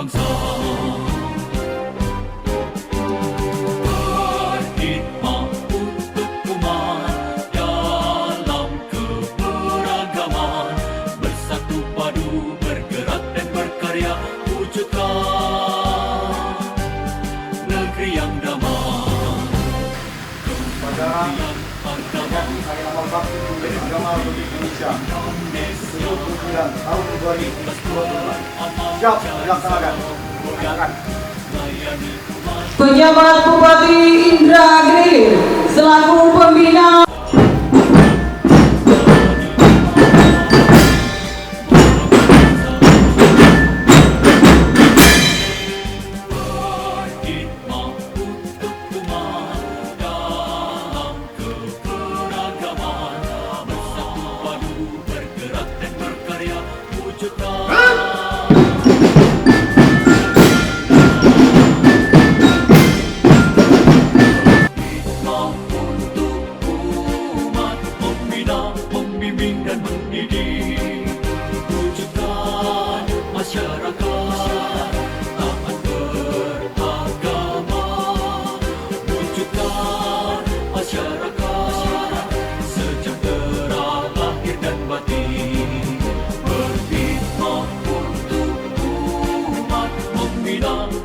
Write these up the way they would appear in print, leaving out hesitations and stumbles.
bangsa. Berkhidmat untuk umat dalam keberagaman, bersatu padu bergerak dan berkarya, wujudkan negeri yang damai. Kemudian agama Hari Amal Bakti Menjadi Agama Republik Indonesia 79 tahun 2022. Siap dilaksanakan. Silakan. Pejabat Bupati Indragiri selaku pembina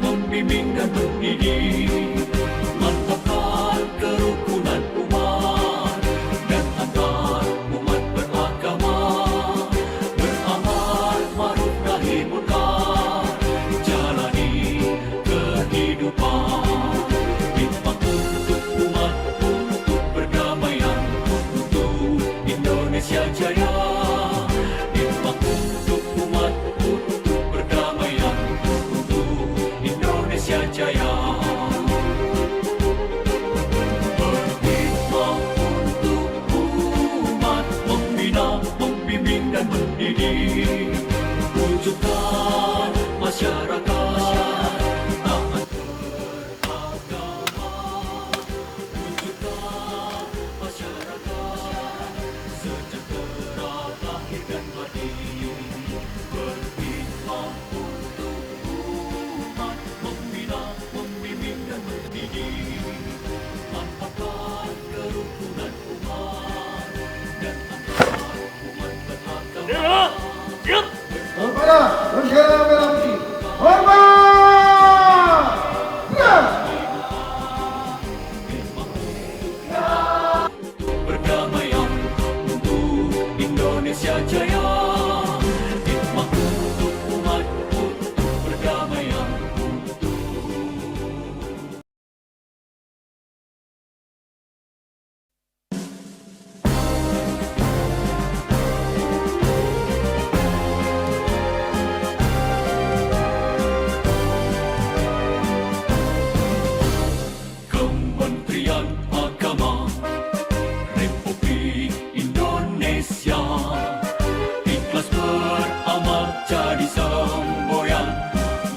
membimbing dan mendidik, mantapkan kerukunan umat dan antar umat beragama, beramal ma'ruf nahi munkar, jalani kehidupan, khidmat untuk umat, untuk perdamaian, untuk Indonesia Jaya. Khidmat untuk umat, untuk perdamaian, untuk Indonesia Jaya. Berkhidmat untuk umat, membina, membimbing dan mendidik, wujudkan masyarakat taat beragama, wujudkan masyarakat sejahtera lahir dan batin. Berkhidmat untuk umat, membina, membimbing dan mendidik, mantapkan kerukunan umat dan antar umat beragama. Kepada bendera merah putih. Hormat! Siap! Perdamaian untuk Indonesia Jaya. Khidmat untuk umat, untuk perdamaian, Kementerian Agama Republik Indonesia ikhlas beramal jadi semboyan,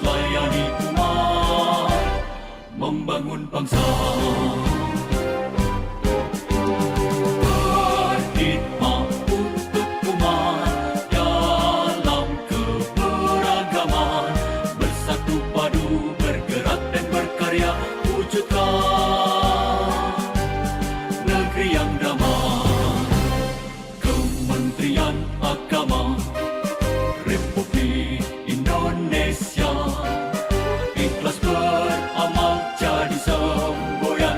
layani umat, membangun bangsa. Berkhidmat untuk umat dalam keberagaman, bersatu padu bergerak dan berkarya, wujudkan negeri yang damai. Kementerian Agama Republik Indonesia ikhlas beramal jadi semboyan,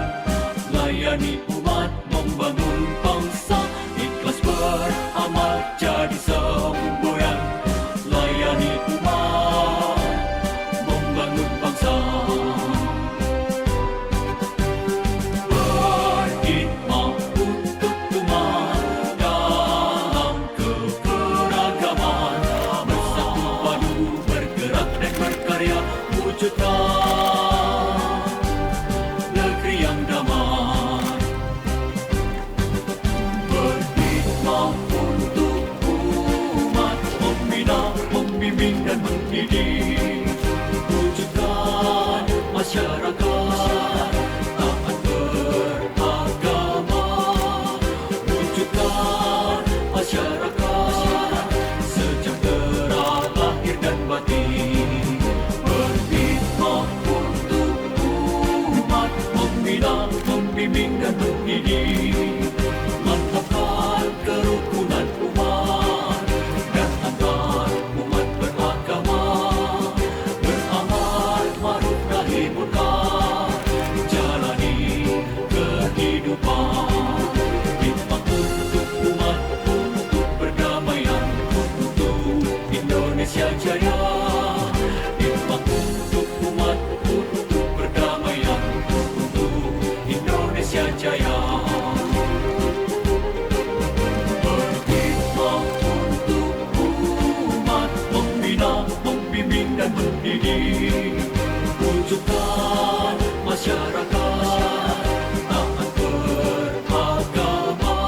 layani umat, membangun bangsa. Ikhlas beramal jadi semboyan, layani umat, membangun bangsa. Berkhidmat untuk umat dalam keberagaman, bersatu padu bergerak dan berkarya, wujudkan negeri yang damai. masyarakat taat beragama,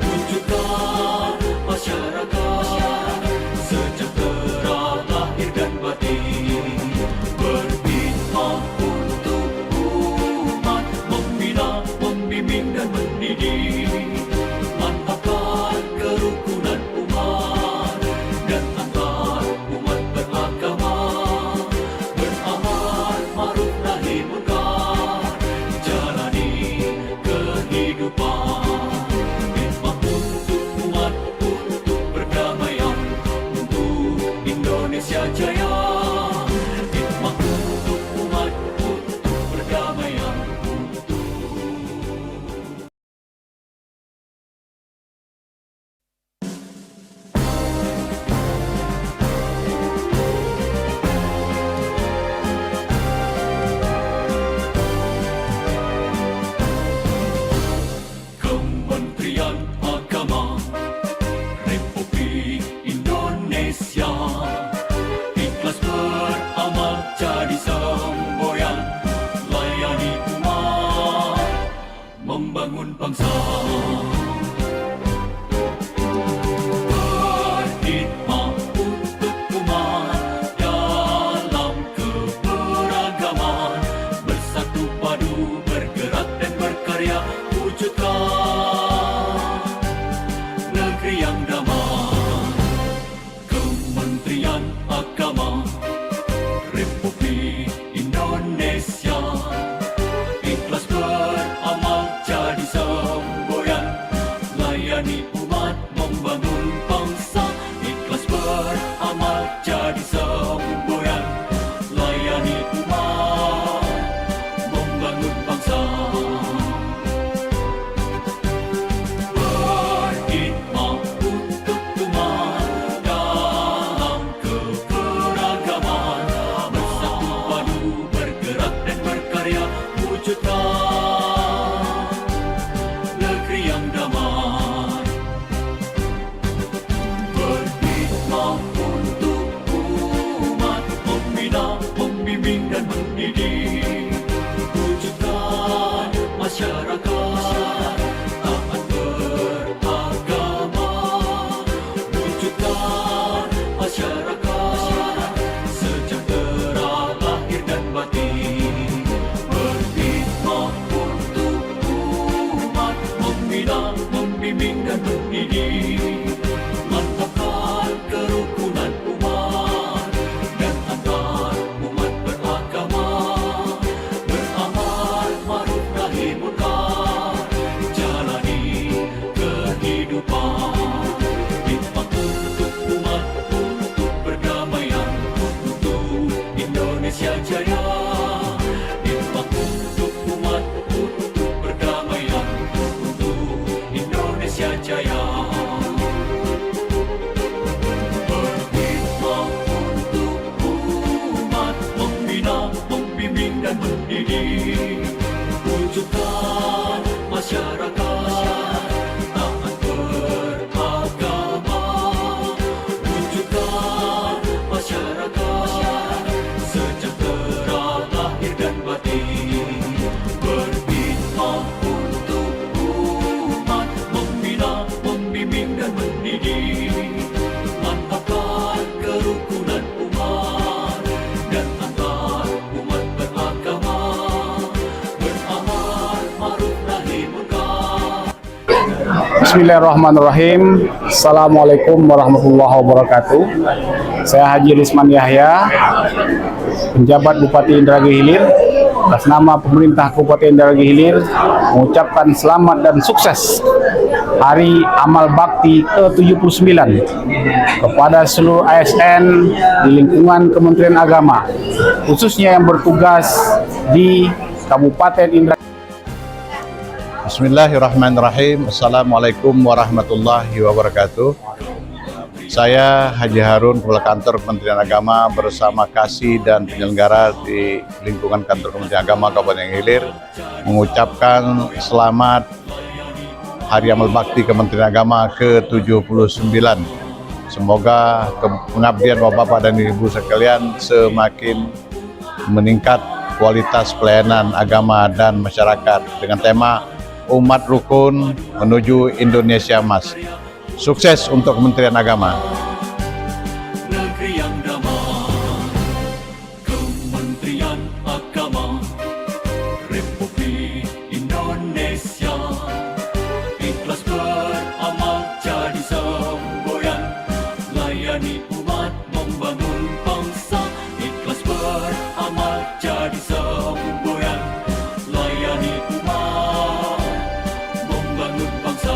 wujudkan masyarakat sejahtera lahir dan batin, berkhidmat untuk umat, membina, membimbing dan mendidik, mantapkan kerukunan umat dan antar umat beragama, beramal ma'ruf nahi munkar, jalani kehidupan, khidmat untuk umat, untuk perdamaian, untuk Indonesia Jaya, khidmat untuk umat, untuk perdamaian, untuk Kementerian Agama Republik Indonesia ikhlas beramal jadi semboyan, layani umat, membangun bangsa. Berkhidmat untuk umat dalam keberagaman, bersatu padu bergerak dan berkarya, wujudkan negeri yang damai. Kementerian Agama Republik Indonesia ikhlas beramal jadi semboyan, layani umat, membangun bangsa, ikhlas beramal jadi semboyan, layani umat, membangun bangsa. Berkhidmat untuk umat dalam keberagaman, bersatu padu bergerak dan berkarya, wujudkan negeri yang damai. Berkhidmat untuk umat, membina, membimbing dan mendidik, wujudkan masyarakat taat beragama, wujudkan masyarakat sejahtera lahir dan batin, berkhidmat untuk umat, membina, membimbing dan mendidik, mantapkan kerukunan umat dan antar umat beragama, beramal ma'ruf nahi munkar, jalani kehidupan, khidmat untuk umat, untuk perdamaian, untuk Indonesia Jaya, khidmat untuk umat, untuk perdamaian, untuk Indonesia Jaya. Berkhidmat untuk umat, membina, membimbing dan mendidik, wujudkan masyarakat taat beragama, wujudkan masyarakat sejahtera lahir dan batin, berkhidmat untuk umat, membina, membimbing dan mendidik, mantapkan kerukunan umat dan antar umat beragama, beramal ma'ruf nahi munkar. Bismillahirrahmanirrahim. Assalamualaikum warahmatullahi wabarakatuh. Saya Haji Risman Yahya, penjabat Bupati Indragi Hilir. Atas nama pemerintah Kabupaten Indragi Hilir mengucapkan selamat dan sukses Hari Amal Bakti ke-79 kepada seluruh ASN di lingkungan Kementerian Agama, khususnya yang bertugas di Kabupaten Indragi. Bismillahirrahmanirrahim. Assalamualaikum warahmatullahi wabarakatuh. Saya Haji Harun, Kepala Kantor Kementerian Agama bersama Kasih dan penyelenggara di lingkungan Kantor Kementerian Agama Kabupaten Hilir mengucapkan selamat Hari Amal Bakti Kementerian Agama ke-79. Semoga pengabdian Bapak-Bapak dan Ibu sekalian semakin meningkat kualitas pelayanan agama dan masyarakat dengan tema Umat Rukun Menuju Indonesia Emas. Sukses untuk Kementerian Agama. Negeri yang damai, Kementerian Agama Republik Indonesia, ikhlas beramal jadi semboyan, layani umat membangun bangsa. Ikhlas beramal jadi semboyan, layani umat membangun bangsa.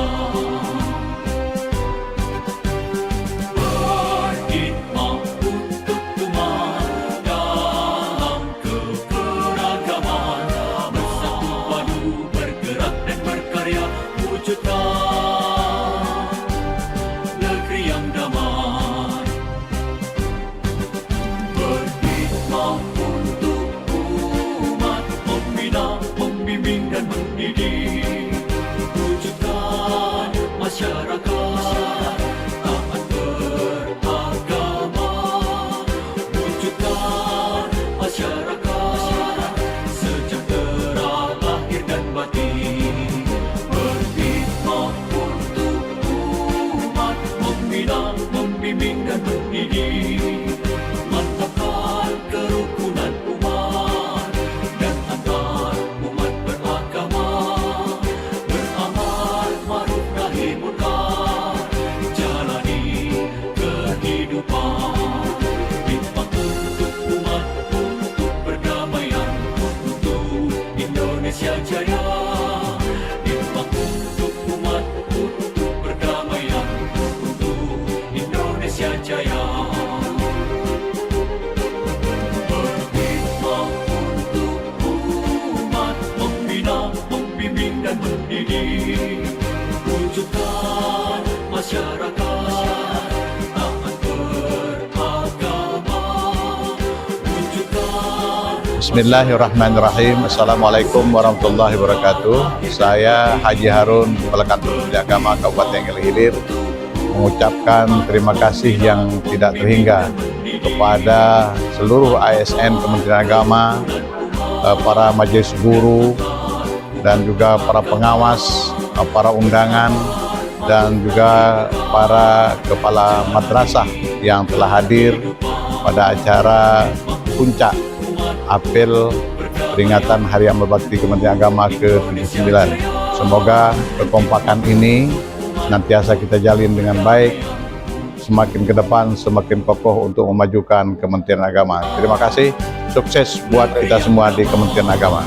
Berkhidmat untuk umat dalam keberagaman, bersatu padu bergerak dan berkarya, wujudkan negeri yang damai. Berkhidmat untuk umat, membina, membimbing dan mendidik, wujudkan masyarakat taat beragama, wujudkan masyarakat sejahtera lahir dan batin. Berkhidmat untuk umat, membina, membimbing dan mendidik, mantapkan kerukunan umat dan antar umat beragama, beramal ma'ruf nahi munkar, jalani kehidupan, khidmat untuk umat, untuk perdamaian, untuk Indonesia Jaya. Khidmat untuk umat, untuk perdamaian, untuk Indonesia Jaya. Berkhidmat untuk umat, membina, membimbing dan mendidik, wujudkan masyarakat taat beragama, wujudkan. Bismillahirrahmanirrahim. Assalamualaikum warahmatullahi wabarakatuh. Saya Haji Harun, Kepala Kantor Kementerian Agama Kabupaten Hilir, mengucapkan terima kasih yang tidak terhingga kepada seluruh ASN Kementerian Agama, para majelis guru, dan juga para pengawas, para undangan, dan juga para kepala madrasah yang telah hadir pada acara puncak apel peringatan Hari Amal Bakti Kementerian Agama ke-79. Semoga kekompakan ini senantiasa kita jalin dengan baik, semakin ke depan semakin kokoh untuk memajukan Kementerian Agama. Terima kasih, sukses buat kita semua di Kementerian Agama.